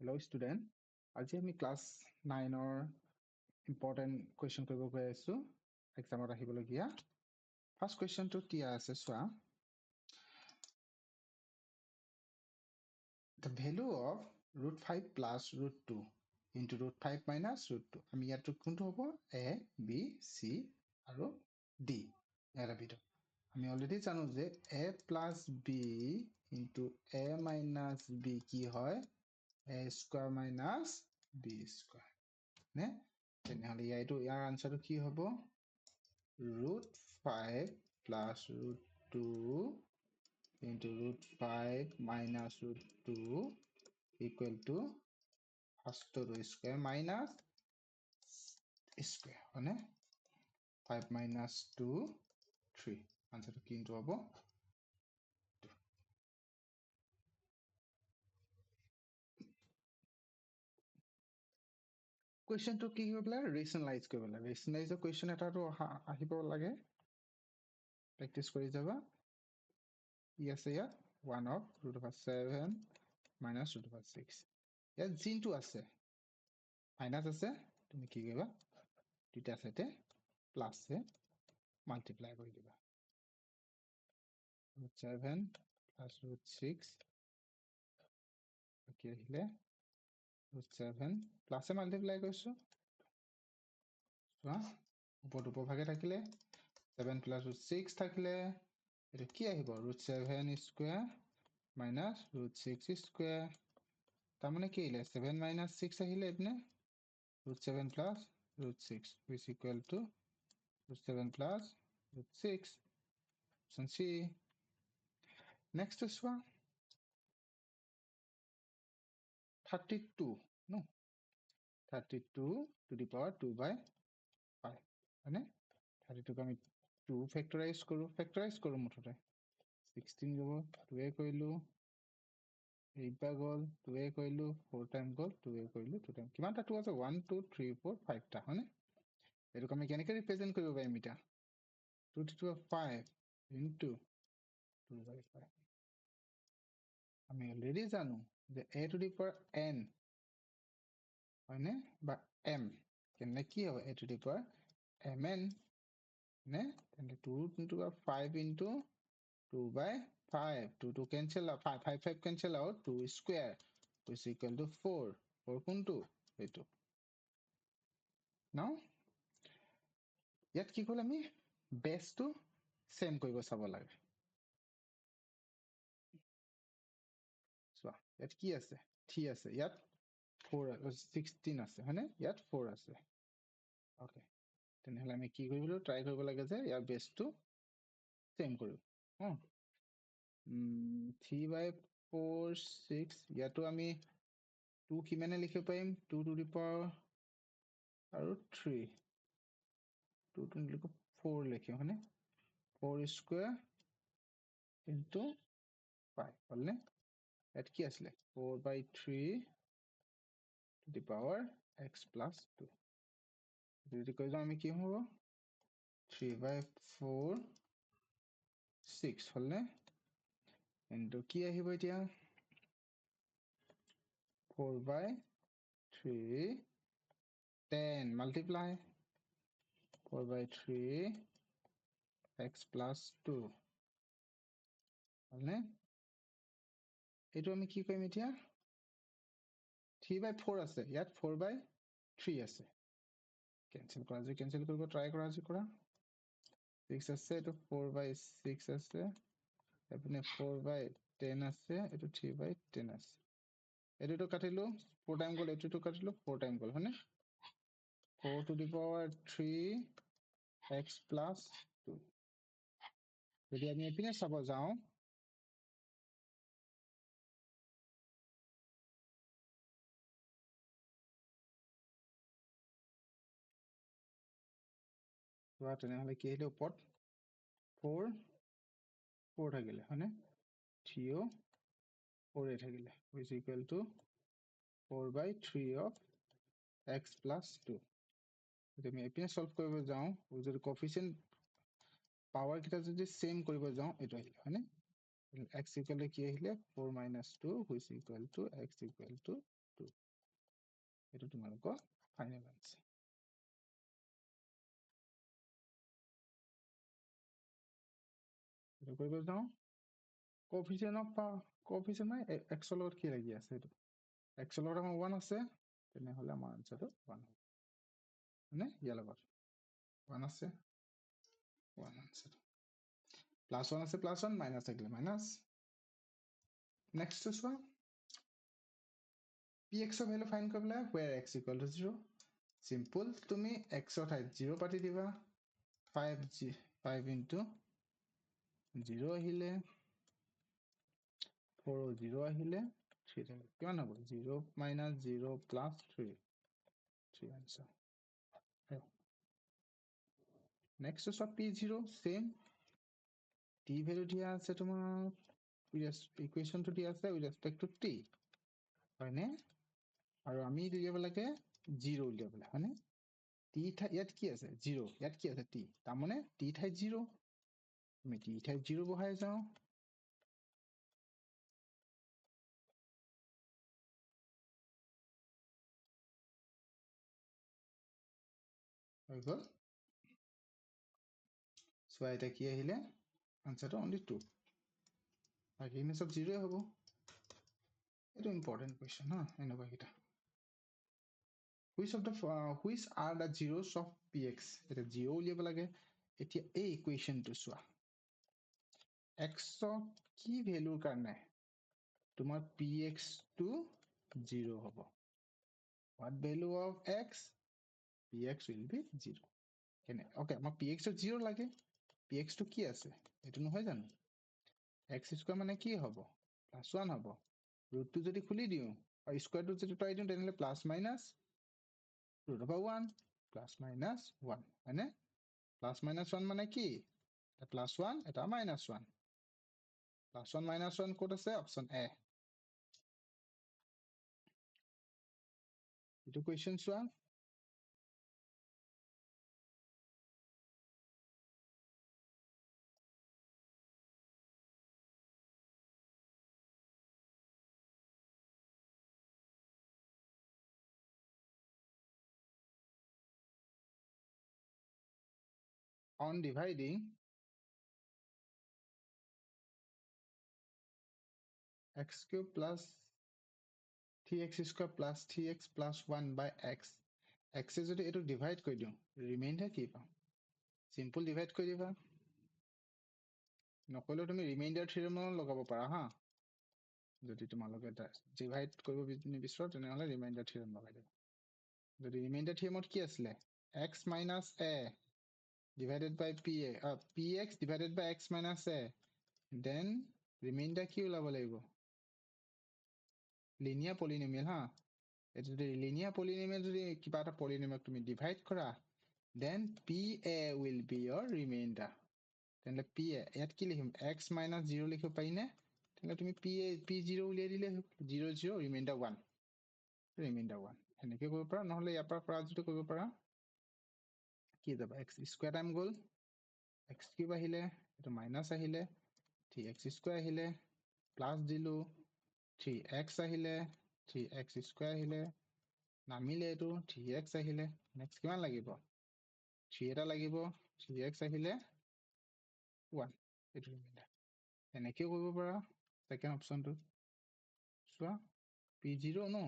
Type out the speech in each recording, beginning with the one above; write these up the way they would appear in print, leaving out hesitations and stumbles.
Hello student. আজি আমি class 9 or important question কৰিব গৈ আছো এক্সামত আহিবলগীয়া ফাৰ্স্ট কোৱেশ্চনটো টিয়া আছে চোৱা the value of root 5 plus root 2 into root 5 minus root 2 আমি ইয়াত কোনটো হ'ব a b c আৰু d ইয়াৰ ভিতৰত আমি অলৰেডি জানো যে a plus b into a minus b কি হয় a square minus b square ne তেনেহলে ইয়াৰ আনসাৰটো কি হ'ব root 5 plus root 2 into root 5 minus root 2 equal to first root square minus square হয়নে 5 minus 2 3 আনসাৰটো কি হ'ব question to কি কৰিব লাগে rationalize কৰিব লাগে rationalize question এটাটো আহিব লাগে practice কৰি যাবা yes ইয়াত 1 of root over 7 minus root over 6 ইয়াত জিনটো আছে মাইনাস আছে তুমি কি কৰিবা দুটা সাইডে প্লাস এ মাল্টিপ্লাই কৰি দিবা root 7 plus root 6 কি আহিলে root 7 প্লাস এ মাল্টিপ্লাই কৰিছো চোৱা ওপৰত উপভাগে থাকিলে 7 plus root 6 থাকিলে এটা কি আহিব root 7 square minus root 6 square তাৰমানে কি আহিলে 7 minus 6 আহিলে এপিনে root 7 plus root 6 which equal to root 7 plus root 6 option C next is one 32 no 32 to the power 2 by 5 মানে 32 ক আমি 2 factorize কৰো মুঠতে 16 যাব 2 এ কৰিলো 8 by গল 2 এ কৰিলো 4 টাইম গল 2 এ কৰিলো 2 টাইম কিমানটা 2 আছে 1 2 3 4 5 টা হয়নে এটো আমি কেনেকৈ ৰিপ্ৰেজেন্ট কৰিব পাৰিম এটা 2 to the power 5 into 2 by 5 আমি অলৰেডি জানো যে a to the power n হয়নে বা m কেনে কি হ'ব a to the power mn ne তেনে 2 into 5 into 2 by 5 2 to cancel out 5 5 5 cancel out 2 square which is equal to 4 4 কোনটো এইটো now ইয়াত কি কল আমি বেস টু সেম কৰিব চাব লাগে চোৱা ইয়াত কি আছে 3 আছে ইয়াত 4 16 আছে হয়নে ইয়াত 4 আছে ওকে তেনেহলে আমি কি কৰিব ট্ৰাই কৰিব লাগে যে ইয়াৰ বেসটো সেম কৰো 3 by 4 6 ইয়াতো আমি 2 কিমানে লিখিব পাৰিম 2 to the power আৰু 3 2 to the 4 লিখিম হয়নে 4 square into 5 হলনে এত কি আসলে 4 by 3 to the power x plus 2 যদি কই যাও আমি কি হ'ব 3 by 4 6 হলনে into কি আহিব এতিয়া 4 by 3 10 multiply 4 by 3 x plus 2 হলনে এটো আমি কি কৰিম এতিয়া 3 by 4 আছে ইয়াত 4 by 3 আছে cancel কৰা যে cancel কৰিব try কৰা যে কৰা 6 আছে এটো 4 by 6 আছে এপিনে 4 by 10 আছে এটো 3 by 10 আছে এটো কাটিলো 4 টাইম গল এটো কাটিলো 4 টাইম গল হয়নে 4 to the power 3 x plus 2 যদি আমি এপিনে চাব যাও তো তেনেহলে কি হলো ওপৰত 4 4 থাকিলে হয়নে 3 ও 4 এ থাকিলে which is equal to 4 by 3 of x plus 2 যদি আমি এপিনে সলভ কৰিব যাও যদি কোএফিশিয়েন্ট পাৱাৰ কিটা যদি সেম কৰিব যাও এটো আহিলে হয়নে x equal to কি আহিলে 4 minus 2 which is equal to x equal to 2 এটো তোমালোকৰ ফাইনেল আনসাৰ এটো কৰিব যাও কোএফিচিয়েন্ট অফ কোএফিচিয়েন্ট নাই x ৰ লগত কি লাগি আছে এটো x ৰ লগত আমাৰ 1 আছে তেনেহলে আমাৰ আনসাৰটো 1 হ'ব মানে ইয়াৰ লগত 1 আছে 1 আনসাৰ প্লাস 1 আছে প্লাস 1 মাইনাস থাকিলে মাইনাস নেক্সট চোৱা px ৰ ভ্যালু ফাইন্ড কৰিবলৈ where x equal to 0 simple তুমি x ৰ ঠাইত 0 পাতি দিবা 5 into 0 আহিলে 4 0 আহিলে 3 থাকিলে কিমান হ'ব 0 minus 0 plus 3 3 answer next is p0 same t value দিয়া আছে তোমাৰ equation to দিয়া আছে with respect to t হয়নে আৰু আমি দিব লাগে 0 উলিয়াব লাগে হয়নে t ইয়াত কি আছে 0 ইয়াত কি আছে t তাৰ মানে t ঠাইত 0 আমি t ঠাইত 0 বহাই যাও হৈ গল সো এটা কি আহিলে আনসারটা only 2 বাকি এনে সব 0 হ'ব এটা ইম্পর্টেন্ট কোয়েশ্চন হা এনেকুৱা কিটা which are the zeros of px এটা 0 উলিয়াব লাগে এতিয়া এই ইকুয়েশনটো চোৱা x কি ভ্যালুৰ কাৰণে তোমাৰ px to 0 হ'ব what value of x px will be 0 কেনে ওকে আমাক px to 0 লাগে px to কি আছে এটো নহয় জানো x স্কয়ার মানে কি হ'ব +1 হ'ব ৰুট টো যদি খুলি দিও আৰু স্কয়ার টো যদি পাই দিও তেনেহলে plus minus root over 1 plus minus 1 হয়নে plus minus 1 মানে কি এটা plus 1 এটা minus 1 plus 1 minus 1 ক'ত আছে অপচন এ এটো কোৱেশ্চন চোৱা on dividing x cube plus 3x square plus 3x plus 1 by x x এ যদি এটো ডিভাইড কৰি দিও ৰিমাইন্ডাৰ কি পাম সিম্পল ডিভাইড কৰি দিবা নকলে তুমি ৰিমাইন্ডাৰ থিওৰেম লগাব পাৰা হা যদি তোমালোকে এটা ডিভাইড কৰিব নিবিচাৰ তেনেহলে ৰিমাইন্ডাৰ থিওৰেম লগাই দিবা যদি ৰিমাইন্ডাৰ থিওৰেমত কি আছিল x minus a divided by px divided by x minus a then remainder কি ওলাব লাগিব linear polynomial ha এটা যদি linear polynomial যদি কিবা এটা polynomial তুমি divide কৰা then pa will be your remainder তেনলে pa ইয়াত কি লিখিম x minus 0 লিখিব পাইনে তেনলে তুমি p0 উলিয়াই দিলে 0 0 remainder 1 এনেকৈ কৰিব পাৰা নহলে ইয়াৰ পৰা পৰা যদি কৰিব পাৰা কি যাব x স্কয়ার টাইম গল x কিউব আহিলে এটো মাইনাস আহিলে 3x স্কয়ার আহিলে প্লাস দিলো 3x আহিলে 3x স্কয়ার আহিলে নামিলে এটো 3x আহিলে নেক্সট কিমান লাগিব 3 এটা লাগিব 3x আহিলে 1 এটো ৰিমাইন্ডাৰ এনেকৈ কৰিব পাৰা সেকেন্ড অপশনটো চোৱা p0 নো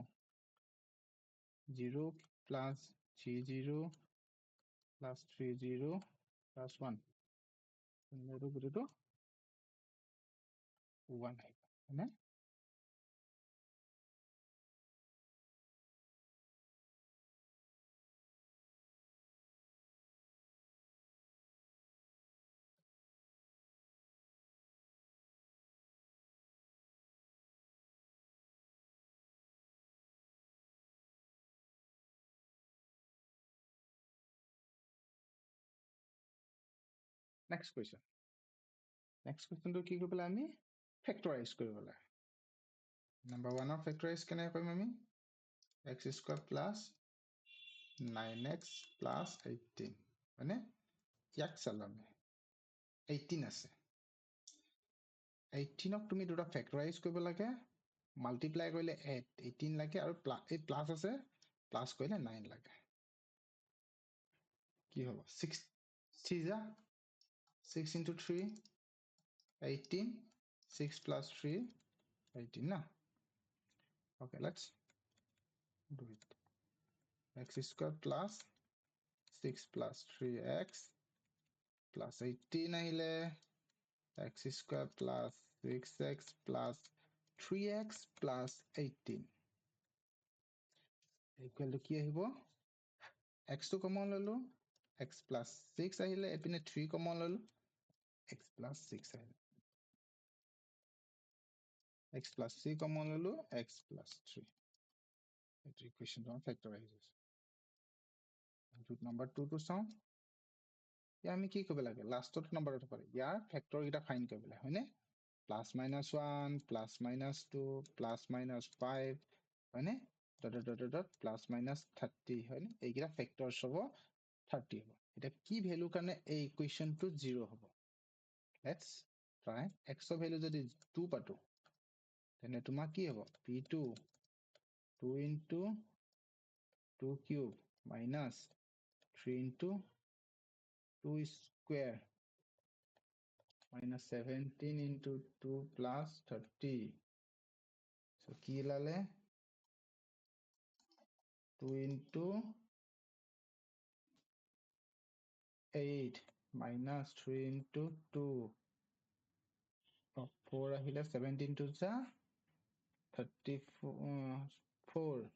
0 plus 30 plus 30 plus 1 এটো গুটেটো 1 আহিব হয়নে next question to কি কৰিব লাগে আমি ফেক্টৰাইজ কৰিব লাগে number 1 অফ ফেক্টৰাইজ কেনে কৰিম আমি x square plus 9x plus 18 মানে ইয়াক চালো আমি 18 আছে 18ক তুমি দুটা ফেক্টৰাইজ কৰিব লাগে মাল্টিপ্লাই কৰিলে 18 লাগে আৰু এই প্লাস আছে প্লাস কৰিলে 9 লাগে কি হ'ব 6 3 যা 6 into 3 18 6 plus 3 18 na okay let's do it x square plus 6 plus 3x plus 18 ahile x square plus 6x plus 3x plus 18 equal to ki ahibo x to common lolu x plus 6 ahile epine 3 common lolu x plus 6 ahile x plus 3 common lolu x plus 3 that equation to factorize root number 2 to sound ya ami ki kobe lage last number to pare ya factor eta find kobe lage hoine plus minus 1 plus minus 2 plus minus 5 hoine dot plus minus 30 hoine egira factors hobo 30 hobo eta ki value karone ei equation to 0 hobo let's try x value jodi 2 pato tene tuma ki hobo p2 2 into 2 cube minus 3 into 2 square minus 17 into 2 plus 30 so ki lale 2 into 8 minus 3 into 2 4 ahile 17 to ja 34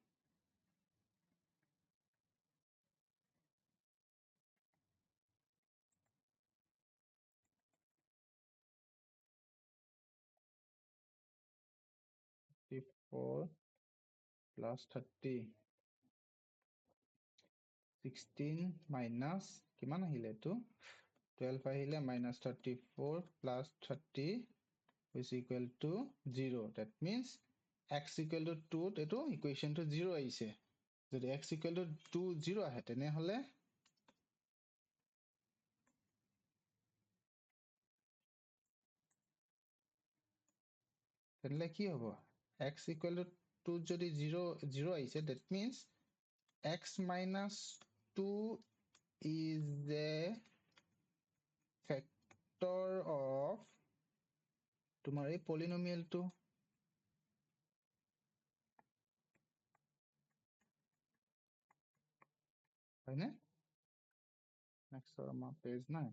34 plus 30 16 minus kiman ahile to 12 ahile minus 34 plus 30 is equal to 0 that means x equal to 2 eto equation to 0 aise jodi x equal to 2 0 ahe tene hole tenle ki hobo x equal to 2 jodi 0 0 aise that means x minus 2 is the factor of tumar ei polynomial to right na next our page 9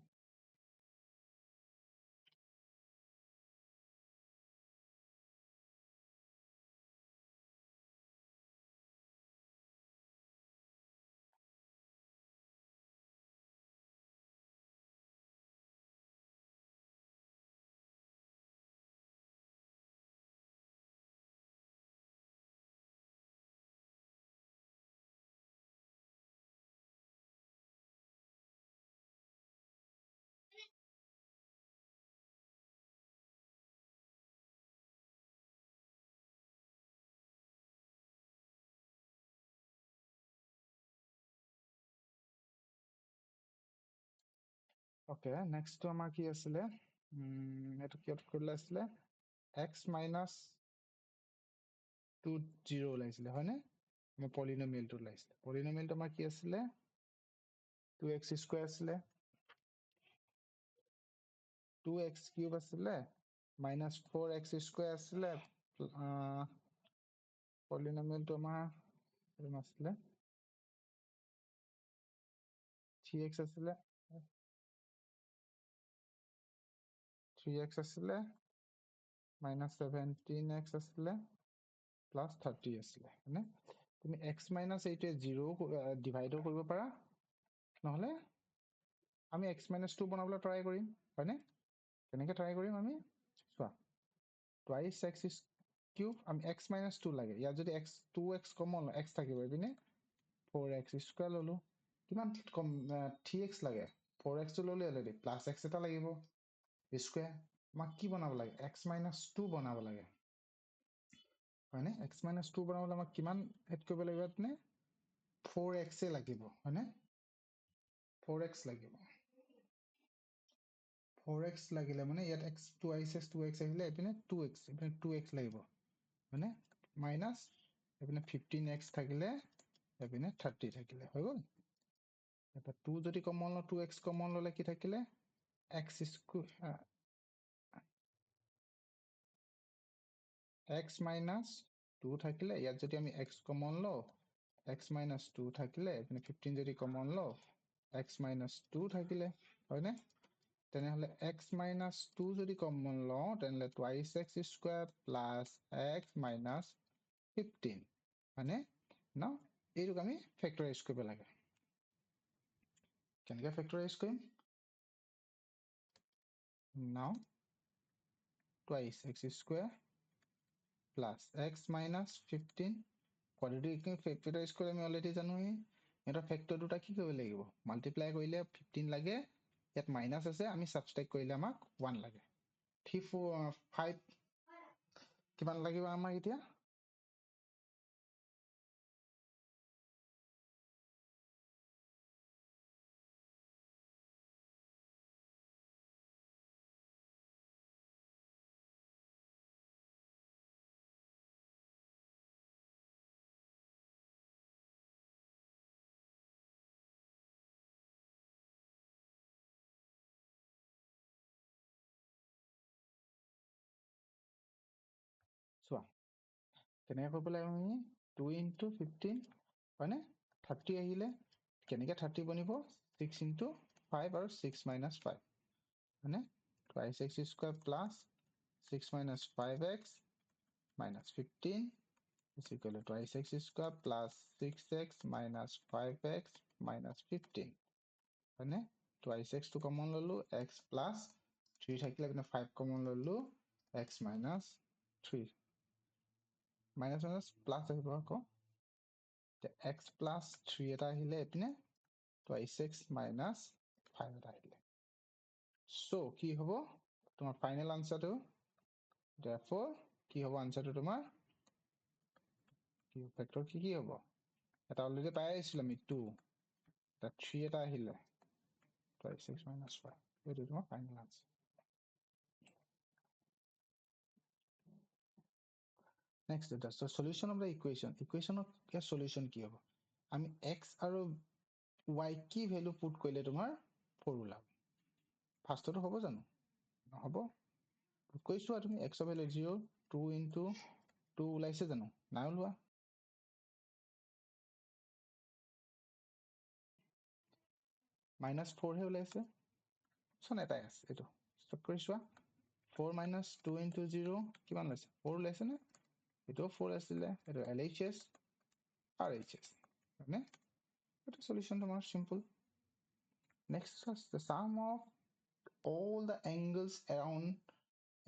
okay next to amar ki asile eto ki korle asile x minus 2 0 laisile হয় না আমি polynomial to laisile polynomial to amar ki asile 2x square asile 2x cube asile minus 4x square asile polynomial to amar asile 3x asile 3x asile minus 17x asile plus 30 asile হয়নে তুমি x minus 8 0 divide কৰিব পাৰা নহলে আমি x minus 2 বনাবলৈ try কৰিম হয়নে কেনেকৈ ট্ৰাই কৰিম আমি চোৱা twice x is cube আমি x minus 2 লাগে ইয়াত যদি x 2x কমন x থাকিব এপিনে 4x square ললো কিমান কম 3x লাগে 4x তো ললো অলৰেডি প্লাস x এটা লাগিব স্কয়াৰ আমাক কি বনাব লাগে x minus 2 বনাব লাগে হয়নে x minus 2 বনাবলৈ আমাক কিমান এড কৰিব লাগিব আপনি 4x এ লাগিব হয়নে 4x লাগিব 4x লাগিলে মানে ইয়াত x 2 আহিছে 2x আহিলে এপিনে 2x এপিনে 2x লাগিব মানে মাইনাস এপিনে 15x থাকিলে এপিনে 30 থাকিলে হৈ গ'ল এটা 2 যদি কমন ল 2x কমন ললে কি থাকিলে x স্কয়ার x minus 2 থাকিলে ইয়াত যদি আমি x কমন লও x minus 2 থাকিলে এপিনে 15 যদি কমন লও x minus 2 থাকিলে হয়নে তেনেহলে x minus 2 যদি কমন লও তেনেহলে twice x square plus x minus 15 মানে না এইটোক আমি ফেক্টৰাইজ কৰিব লাগে কেনেকৈ ফেক্টৰাইজ কৰিম now twice x square plus x minus 15 quadratic factorize করে আমি অলরেডি জানো এটা ফ্যাক্টর দুটা কি কৰিব লাগিব মাল্টিপ্লাই কৰিলে 15 লাগে ইয়াত মাইনাস আছে আমি সাবট্ৰাক্ট কৰিলে আমাক 1 লাগে 3 4 5 কিমান লাগিব আমাক এতিয়া চোৱা কেনেকৈ কৰিব লাগিব আমি 2 into 15 হয়নে 30 আহিলে কেনেকৈ 30 বনিব 6 into 5 আৰু 6 minus 5 হয়নে twice x square plus 6 minus 5x minus 15 is equal to twice x square plus 6x minus 5x minus 15 হয়নে twice x to common ললো x plus 3 থাকিলে এপিনে 5 common ললো x minus 3 minus minus plus আহিব আকৌ x plus 3 এটা আহিলে এপিনে twice x minus 5 এটা আহিলে so কি হ'ব তোমাৰ ফাইনেল আনসাৰটো therefore কি হ'ব আনসাৰটো তোমাৰ কি ফেক্টৰ কি হ'ব এটা অলৰেডি পাই আহিছিল আমি 2 এটা 3 এটা আহিলে twice x minus 5 এইটো তোমাৰ final answer next so solution of the equation of the solution কি হ'ব আমি x আৰু y কি ভ্যালু পুট কৰিলে তোমাৰ 4 ওলাব ফাৰ্ষ্টটো হ'ব জানো নহব কৈছো আৰু তুমি x of value 0 2 into 2 ওলাইছে জানো নাই ওলোৱা -4 হে ওলাইছে সন এটাই আছে এটো ষ্টপ কৰি চোৱা 4 minus 2 into 0 কিমান ওলাইছে 4 ওলাইছে নে এটো 4 আছিলে এটো LHS RHS মানে এটা সলিউশন তোমাৰ simple next is the sum of all the angles around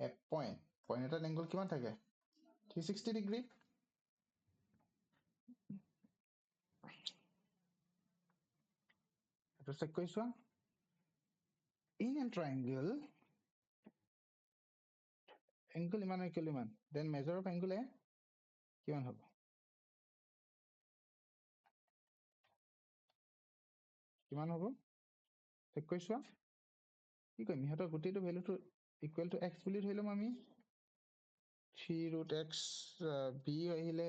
a point এটা angle কিমান থাকে 360 degree এটো চেক কৰি চোৱা in a triangle angle ইমান equal ইমান then measure of angle a কিমান হ'ব কিমান হ'ব চেক কৰি চোৱা কি কৰিম ইহঁতৰ গোটেইটো ভ্যালুটো ইকুৱেল টু x বুলি ধৰি লম আমি 3 root x b আহিলে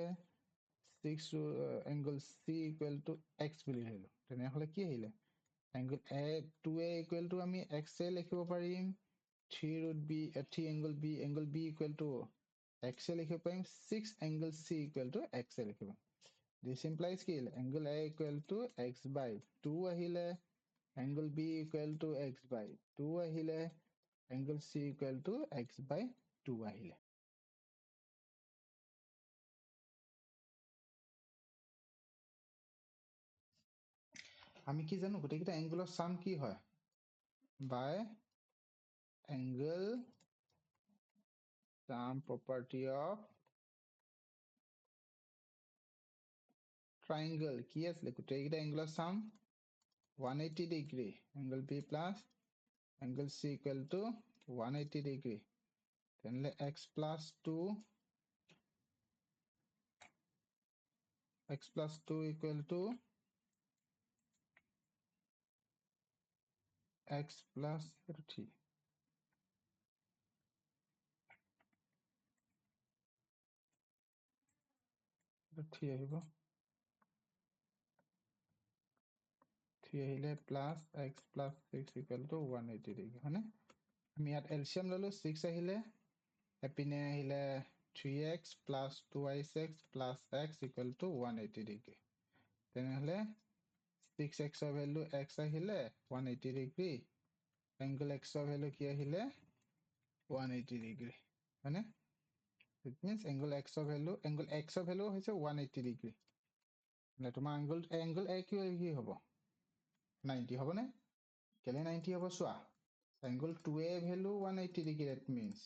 6 angle c equal to x বুলি ধৰিলো তেনেহলে কি আহিলে angle a 2a equal to আমি x এ লিখিব পাৰিম 3 root b 3 angle b equal to x এ লিখিব পাৰিম 6 angle c equal to x এ লিখিব this implies কি angle a equal to x by 2 আহিলে angle b equal to x by 2 আহিলে angle c equal to x by 2 আহিলে আমি কি জানো গোটেইটা এঙ্গেলৰ সাম কি হয় by angle sum property of triangle কি আছে গোটেইটা এঙ্গেলৰ সাম 180 degree angle b plus angle c equal to 180 degree then x plus 2 equal to x plus 3 3 আহিব 3 আহিলে plus x plus 6 equal to 180 degree হয়নে আমি ইয়াত এলচিয়াম ললো 6 আহিলে এপিনে আহিলে 3x plus 2y6 plus x equal to 180 degree তেনেহলে 6x of value x আহিলে 180 degree angle x of value কি আহিলে 180 degree হয়নে it means angle x of value হৈছে 180 degree মানে তোমাৰ angle a কি হ'ব 90 হ'ব নে কেলে 90 হ'ব চোৱা angle 2a value 180 degree that means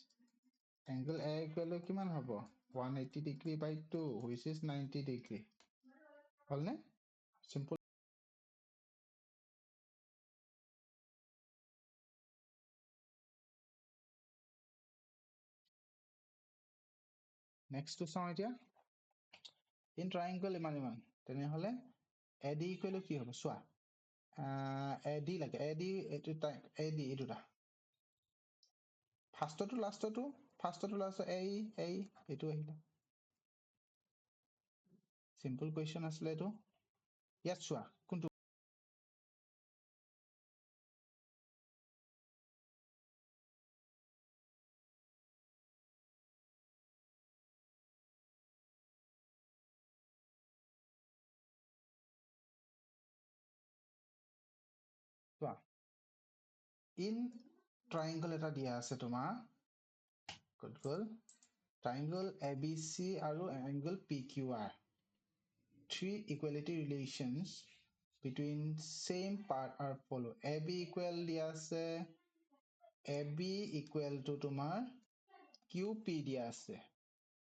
angle a value কিমান হ'ব 180 degree by 2 which is 90 degree হলনে simple next to চাও এতিয়া in triangle ইমান তেনেহলে AD equal কি হ'ব চোৱা AD লাগে AD এইটোটা ফাৰ্ষ্টটো লাষ্টটো এই এইটো আহিলে simple question আছিলে এইটো ইয়াত চোৱা কোনটো চোৱা in triangle এটা দিয়া আছে তোমাৰ good goal triangle ABC আৰু angle PQR three equality relations between same part are follow AB equal দিয়া আছে AB equal to তোমাৰ QP দিয়া আছে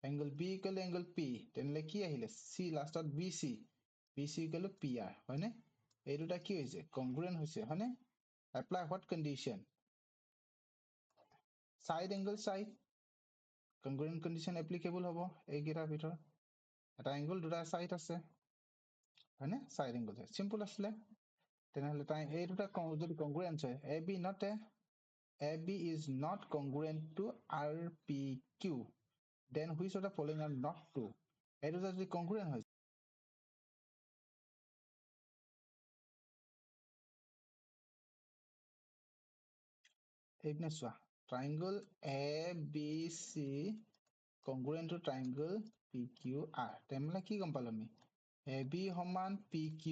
angle B equal to angle P তেনেহলে কি আহিলে C লাষ্টত BC equal to PR হয়নে এই দুটা কি হৈছে congruent হৈছে হয়নে apply what condition side angle side congruent condition applicable হ'ব এই গিটাৰ ভিতৰ এটা angle দুটা side আছে হয়নে side angle simple আছিলে তেনেহলে তাই এই দুটা যদি congruent হয় AB is not congruent to RPQ then which of the following are not true এই দুটা যদি congruent হয় এইপিনে চোৱা triangle ABC congruent to triangle PQR তেনেহলে কি গম পালো আমি AB সমান PQ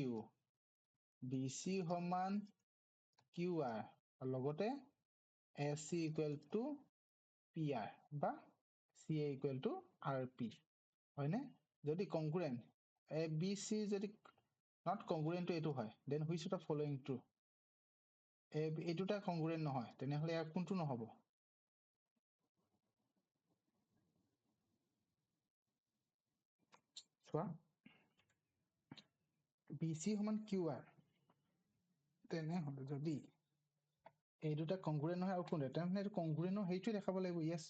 BC সমান QR আৰু লগতে AC equal to PR বা CA equal to RP হয়নে যদি congruent ABC যদি not congruent to এইটো হয় then which of the following true এইটোটা congruent নহয় তেনেহলে ইয়াৰ কোনটো নহব চোৱা BC সমান QR তেনেহলে যদি এই দুটা congruent নহয় আৰু কোনটো তেনেহলে এইটো congruent সেইটো দেখাব লাগিব yes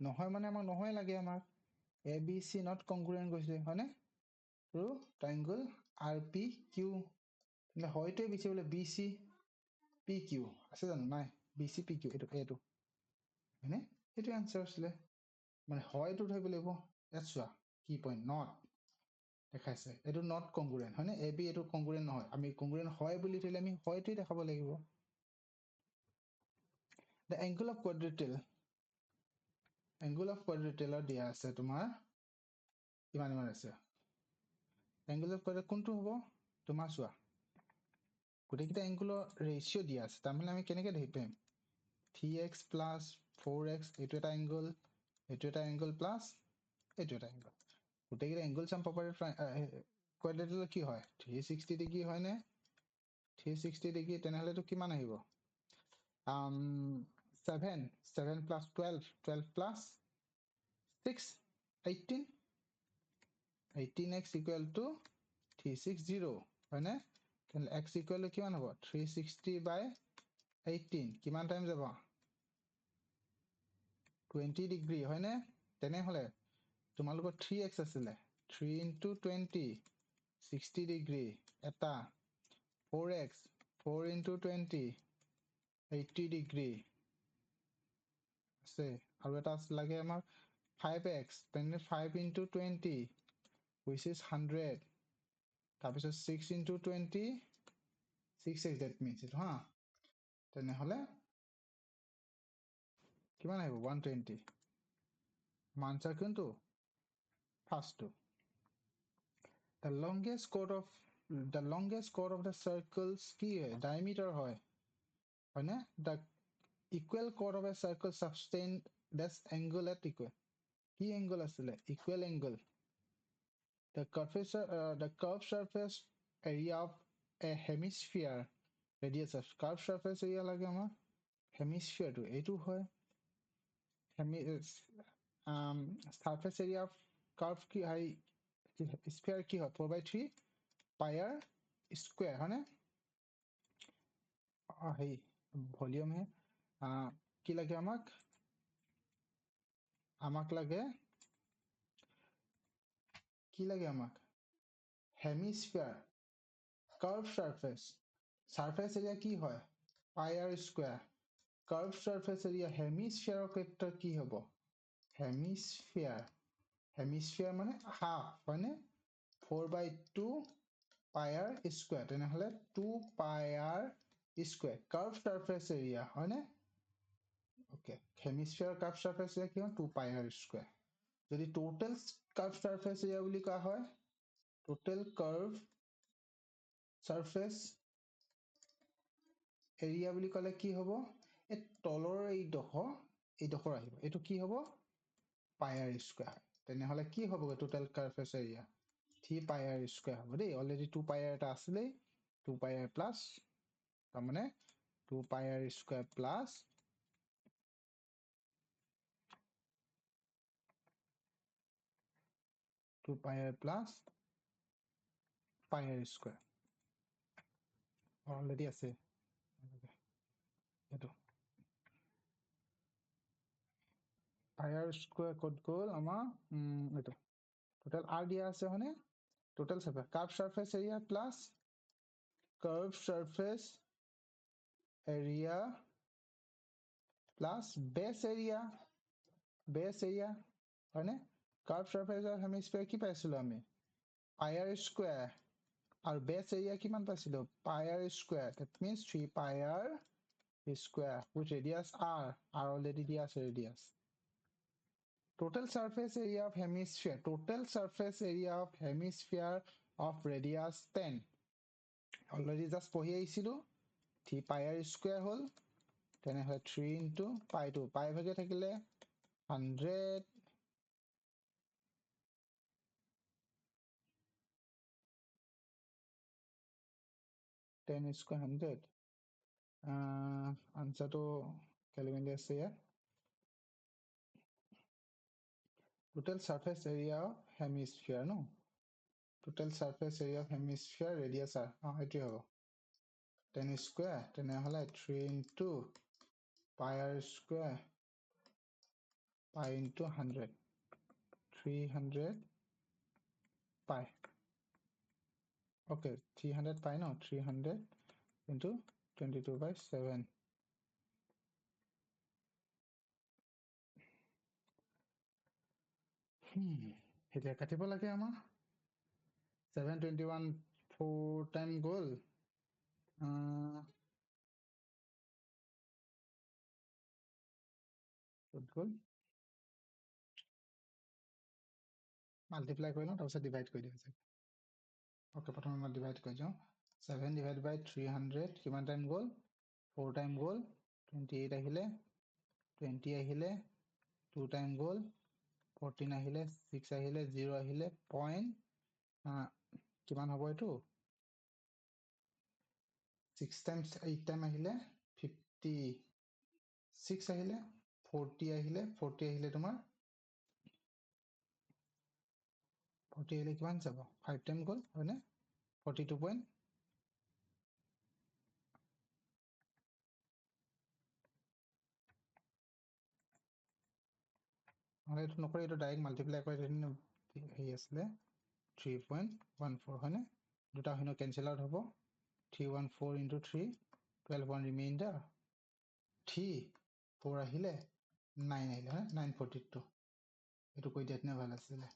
নহয় মানে আমাক নহয় লাগে আমাক ABC not congruent কৈছে হয়নে আৰু triangle RPQ মানে হয়তো বেছি বলে BC PQ আছে জানো নাই BC PQ এইটো হয়নে এইটো আনসাৰ আছিলে মানে হয়তো ধৰিব লাগিব ইয়াত চোৱা কি পইণ্ট নট দেখাইছে এইটো নট congruent হয়নে AB এইটো congruent নহয় আমি congruent হয় বুলি ধৰিলে আমি হয়টোই দেখাব লাগিব the angle of quadrilateral দিয়া আছে তোমাৰ কিমান আছে angle of quadrilateral কোনটো হ'ব তোমাৰ চোৱা গোটেইকেইটা এংগুলৰ ৰেচিঅ' দিয়া আছে তাৰমানে আমি কেনেকৈ ধৰি পাৰিম 3x plus 4x এইটো এটা এংগল এইটো এটা এংগল প্লাস এইটো এটা এংগল গোটেইকেইটা এংগল চাম প্ৰপাৰলি কোৱাড্ৰিলেটাৰেল কি হয় 360 ডিগ্ৰী হয় নে 360 ডিগ্ৰী তেনেহলে তো কিমান আহিব 7 plus 12 plus 6 18 18x equal to 360 হয় নে তেনে x equal to কিমান হ'ব 360 by 18 কিমান টাইম যাব 20 ডিগ্ৰী হয় নে তেনেহলে তোমালোকৰ 3x আছিলে 3 into 20 60 ডিগ্ৰী এটা 4x 4 into 20 80 ডিগ্ৰী আছে আৰু এটা লাগে আমাৰ 5x তেনে 5 into 20 which is 100 তাৰপিছত 6 into 20 6x that means it ha তেনেহলে কিমান আহিব 120 মানচাৰ কিন্তু ফাৰ্ষ্টটো the longest chord of the circles কি হয় diameter হয় হয়নে the equal chord of a circle sustained this angle at equal কি angle আছিলে equal angle the curved surface area of a hemisphere radius of curved surface area লাগে আমাৰ hemisphere to এইটো হয় surface area of curve কি হয় sphere কি হয় 4/3 pi r square হয়নে hey volume হে কি লাগে আমাক লাগে কি লাগে আমাক hemisphere curved surface area কি হয় pi r square curved surface area hemisphere ক্ষেত্ৰত কি হ'ব hemisphere মানে half হয়নে 4/2 pi r square তেনেহলে 2 pi r square curved surface area হয়নে okay hemisphere curved surface area কি হয় 2 pi r square যদি total curved surface area বুলি কোৱা হয় total curved surface area বুলি ক'লে কি হ'ব এই তলৰ এই ডখৰ আহিব এইটো কি হ'ব pi r square তেনেহলে কি হ'ব total surface area 3 pi r square হ'ব দেই অলৰেডি 2 pi r এটা আছিলেই 2 pi r plus তাৰমানে 2 pi r square plus 2 pi r plus pi r square already আছে এইটো pi r square ক'ত গ'ল আমাৰ এইটো total r দিয়া আছে হয়নে total curved surface area plus curved surface area plus base area হয়নে curved surface of hemisphere কি পাইছিলো আমি pi r square আৰু base area কিমান পাইছিলো pi r square that means 3 pi r square with radius r already দিয়া আছে radius total surface area of hemisphere of radius 10 already just পঢ়ি আহিছিলো 3 pi r square হল তেনেহলে 3 into pi 2 pi ভাগে থাকিলে 100 10 square 100 answer to calculate আছে ইয়াত total surface area of hemisphere no total surface area of hemisphere radius r এটো হ'ব 10 square তেনেহলে 3 into pi r square pi into 100 300 pi okay 300 pi no 300 into 22/7 এতিয়া কাটিব লাগে আমাৰ 721 4 time goal goal multiply কৰি লওঁ তাৰপিছত divide কৰি দিম okay প্ৰথমে মই divide কৰি যাওঁ 7 divided by 300 কিমান time goal 4 time goal 28 আহিলে 20 আহিলে 2 time goal 14 আহিলে 6 আহিলে 0 আহিলে point কিমান হ'ব এইটো 6 times 8 time আহিলে 56 আহিলে 40 আহিলে তোমাৰ 40 আহিলে কিমান যাব 5 time গ'ল হয়নে 42 point মানে এইটো নকৰি এইটো ডাইৰেক্ট মাল্টিপ্লাই কৰি দিলে হেৰি আছিলে 3.14 হয়নে দুটা হইনো কেনসেল আউট হ'ব 314 into 3 12 one remainder 3 4 আহিলে 9 আহিলে 942 এইটো কৈ দিয়াত নে ভাল আছিলে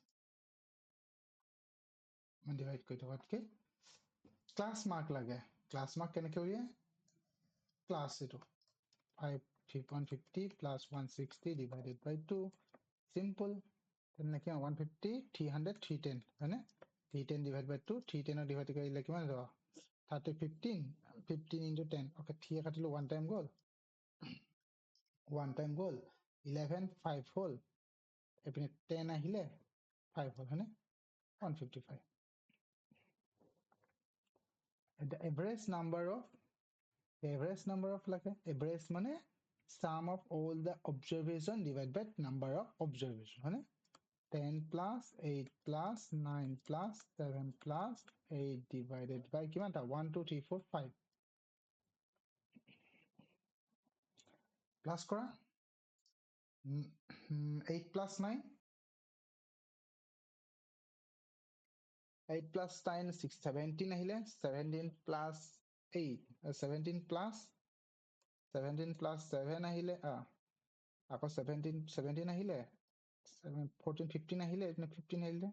ডিভাইড কৰি থকাতকে ক্লাছ মাৰ্ক লাগে ক্লাছ মাৰ্ক কেনেকৈ উলিয়ায় ক্লাছ এইটো 3.50 plus 160 divided by 2 simple তেনেকে 150 300 310 হয়নে 310 divided by 2 310 divided কৰিলে কিমান হ'ব 15 into 10 okay 3 কাটিলো one time গ'ল 11 5 হ'ল এপিনে 10 আহিলে 5 হ'ল হয়নে 155 the average number of like average মানে sum of all the observation divided by number of observation হয়নে 10 plus 8 plus 9 plus 7 plus 8 divided by কিমানটা 1 2 3 4 5 plus কৰা 8 plus 9 8 plus 9 6 17 আহিলে 17 plus 8 17 plus 7 আহিলে আকৌ 17 আহিলে 14 15 আহিলে 15 আহিলে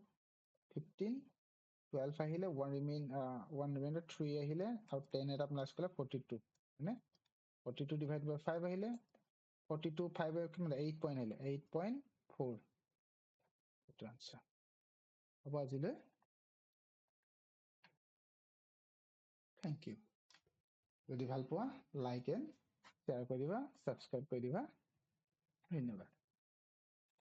15 12 আহিলে 1 remainder 3 আহিলে আৰু 10 এটা প্লাস কৰিলে 42 মানে 42 divided by 5 আহিলে 42 5 কিমান 8 point আহিলে 8.4 এটা আনসাৰ হ'ব আজিলৈ থ্যাংক ইউ যদি ভাল পোৱা লাইক এণ্ড শ্বেয়াৰ কৰিবা সাবস্ক্ৰাইব কৰি দিবা ধন্যবাদ